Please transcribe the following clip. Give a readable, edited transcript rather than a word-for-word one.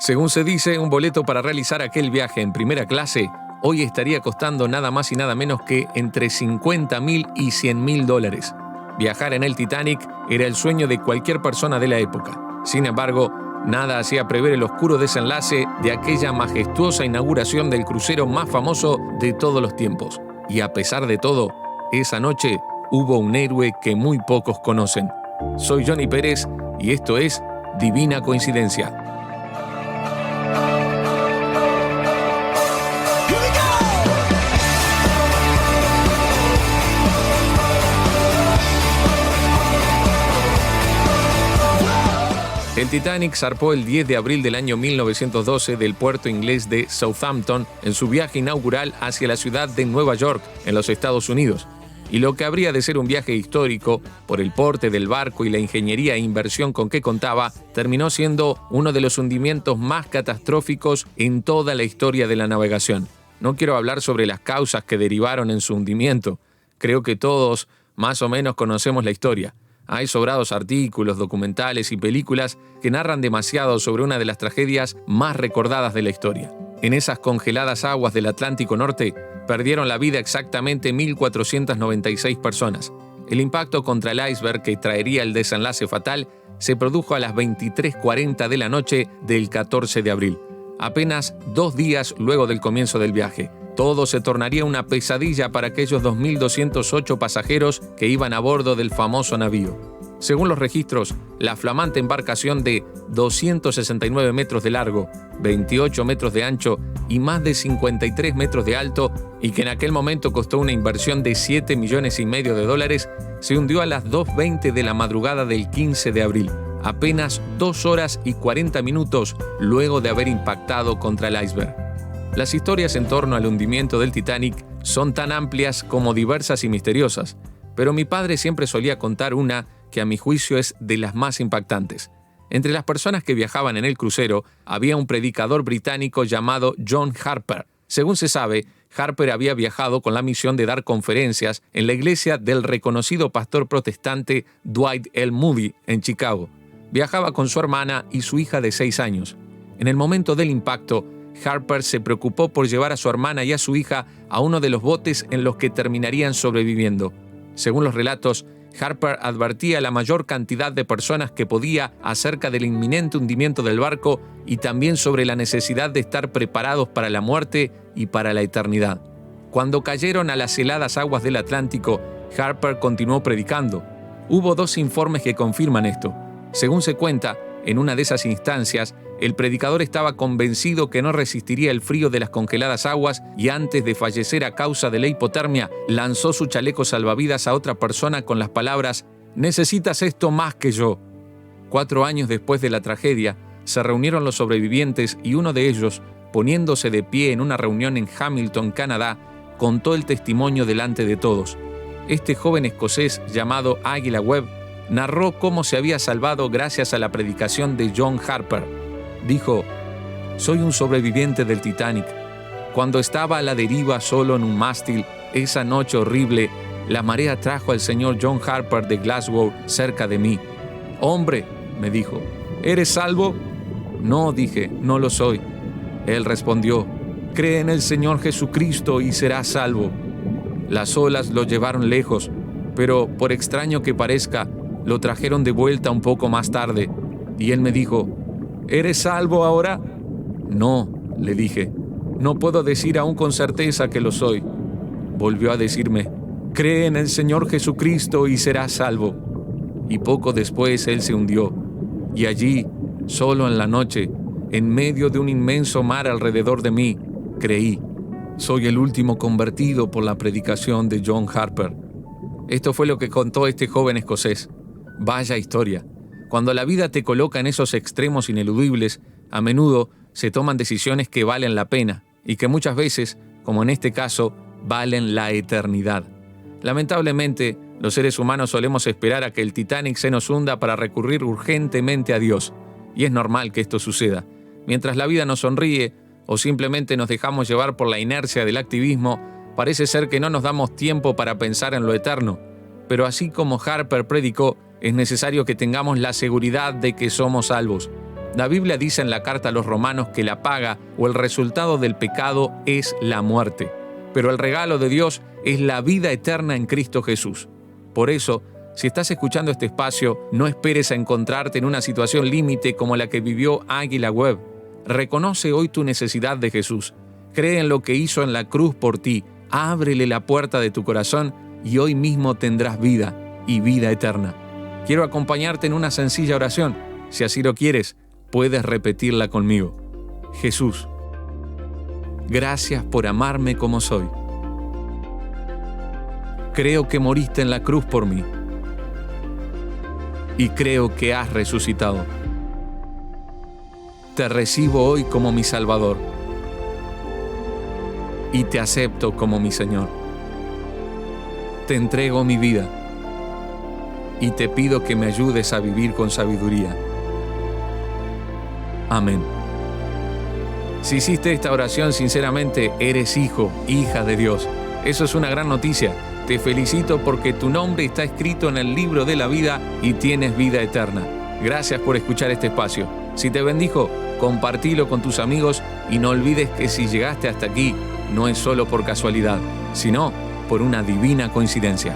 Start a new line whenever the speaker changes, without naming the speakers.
Según se dice, un boleto para realizar aquel viaje en primera clase hoy estaría costando nada más y nada menos que entre $50,000 y $100,000. Viajar en el Titanic era el sueño de cualquier persona de la época. Sin embargo, nada hacía prever el oscuro desenlace de aquella majestuosa inauguración del crucero más famoso de todos los tiempos. Y a pesar de todo, esa noche hubo un héroe que muy pocos conocen. Soy Johnny Pérez y esto es Divina Coincidencia. El Titanic zarpó el 10 de abril del año 1912 del puerto inglés de Southampton en su viaje inaugural hacia la ciudad de Nueva York, en los Estados Unidos. Y lo que habría de ser un viaje histórico, por el porte del barco y la ingeniería e inversión con que contaba, terminó siendo uno de los hundimientos más catastróficos en toda la historia de la navegación. No quiero hablar sobre las causas que derivaron en su hundimiento. Creo que todos más o menos conocemos la historia. Hay sobrados artículos, documentales y películas que narran demasiado sobre una de las tragedias más recordadas de la historia. En esas congeladas aguas del Atlántico Norte perdieron la vida exactamente 1.496 personas. El impacto contra el iceberg que traería el desenlace fatal se produjo a las 23:40 de la noche del 14 de abril, apenas 2 días luego del comienzo del viaje. Todo se tornaría una pesadilla para aquellos 2.208 pasajeros que iban a bordo del famoso navío. Según los registros, la flamante embarcación de 269 metros de largo, 28 metros de ancho y más de 53 metros de alto, y que en aquel momento costó una inversión de $7,5 millones, se hundió a las 2:20 de la madrugada del 15 de abril, apenas 2 horas y 40 minutos luego de haber impactado contra el iceberg. Las historias en torno al hundimiento del Titanic son tan amplias como diversas y misteriosas, pero mi padre siempre solía contar una que a mi juicio es de las más impactantes. Entre las personas que viajaban en el crucero había un predicador británico llamado John Harper. Según se sabe, Harper había viajado con la misión de dar conferencias en la iglesia del reconocido pastor protestante Dwight L. Moody en Chicago. Viajaba con su hermana y su hija de 6 años. En el momento del impacto, Harper se preocupó por llevar a su hermana y a su hija a uno de los botes en los que terminarían sobreviviendo. Según los relatos, Harper advertía a la mayor cantidad de personas que podía acerca del inminente hundimiento del barco y también sobre la necesidad de estar preparados para la muerte y para la eternidad. Cuando cayeron a las heladas aguas del Atlántico, Harper continuó predicando. Hubo 2 informes que confirman esto. Según se cuenta, en una de esas instancias, el predicador estaba convencido que no resistiría el frío de las congeladas aguas y antes de fallecer a causa de la hipotermia, lanzó su chaleco salvavidas a otra persona con las palabras: «Necesitas esto más que yo». 4 años después de la tragedia, se reunieron los sobrevivientes y uno de ellos, poniéndose de pie en una reunión en Hamilton, Canadá, contó el testimonio delante de todos. Este joven escocés llamado Águila Webb narró cómo se había salvado gracias a la predicación de John Harper. Dijo: «Soy un sobreviviente del Titanic. Cuando estaba a la deriva solo en un mástil, esa noche horrible, la marea trajo al señor John Harper de Glasgow cerca de mí. «Hombre», me dijo, «¿eres salvo?» «No», dije, «no lo soy». Él respondió: «Cree en el Señor Jesucristo y serás salvo». Las olas lo llevaron lejos, pero por extraño que parezca, lo trajeron de vuelta un poco más tarde. Y él me dijo: «¿Eres salvo ahora?» «No», le dije, «no puedo decir aún con certeza que lo soy». Volvió a decirme: «Cree en el Señor Jesucristo y serás salvo». Y poco después él se hundió. Y allí, solo en la noche, en medio de un inmenso mar alrededor de mí, creí. Soy el último convertido por la predicación de John Harper. Esto fue lo que contó este joven escocés. Vaya historia. Cuando la vida te coloca en esos extremos ineludibles, a menudo se toman decisiones que valen la pena y que muchas veces, como en este caso, valen la eternidad. Lamentablemente, los seres humanos solemos esperar a que el Titanic se nos hunda para recurrir urgentemente a Dios. Y es normal que esto suceda. Mientras la vida nos sonríe o simplemente nos dejamos llevar por la inercia del activismo, parece ser que no nos damos tiempo para pensar en lo eterno. Pero así como Harper predicó, es necesario que tengamos la seguridad de que somos salvos. La Biblia dice en la carta a los Romanos que la paga o el resultado del pecado es la muerte, pero el regalo de Dios es la vida eterna en Cristo Jesús. Por eso, si estás escuchando este espacio, no esperes a encontrarte en una situación límite como la que vivió Águila Webb. Reconoce hoy tu necesidad de Jesús. Cree en lo que hizo en la cruz por ti. Ábrele la puerta de tu corazón y hoy mismo tendrás vida y vida eterna. Quiero acompañarte en una sencilla oración. Si así lo quieres, puedes repetirla conmigo. Jesús, gracias por amarme como soy. Creo que moriste en la cruz por mí. Y creo que has resucitado. Te recibo hoy como mi Salvador. Y te acepto como mi Señor. Te entrego mi vida. Y te pido que me ayudes a vivir con sabiduría. Amén. Si hiciste esta oración sinceramente, eres hijo, hija de Dios. Eso es una gran noticia. Te felicito porque tu nombre está escrito en el libro de la vida y tienes vida eterna. Gracias por escuchar este espacio. Si te bendijo, compartilo con tus amigos y no olvides que si llegaste hasta aquí, no es solo por casualidad, sino por una divina coincidencia.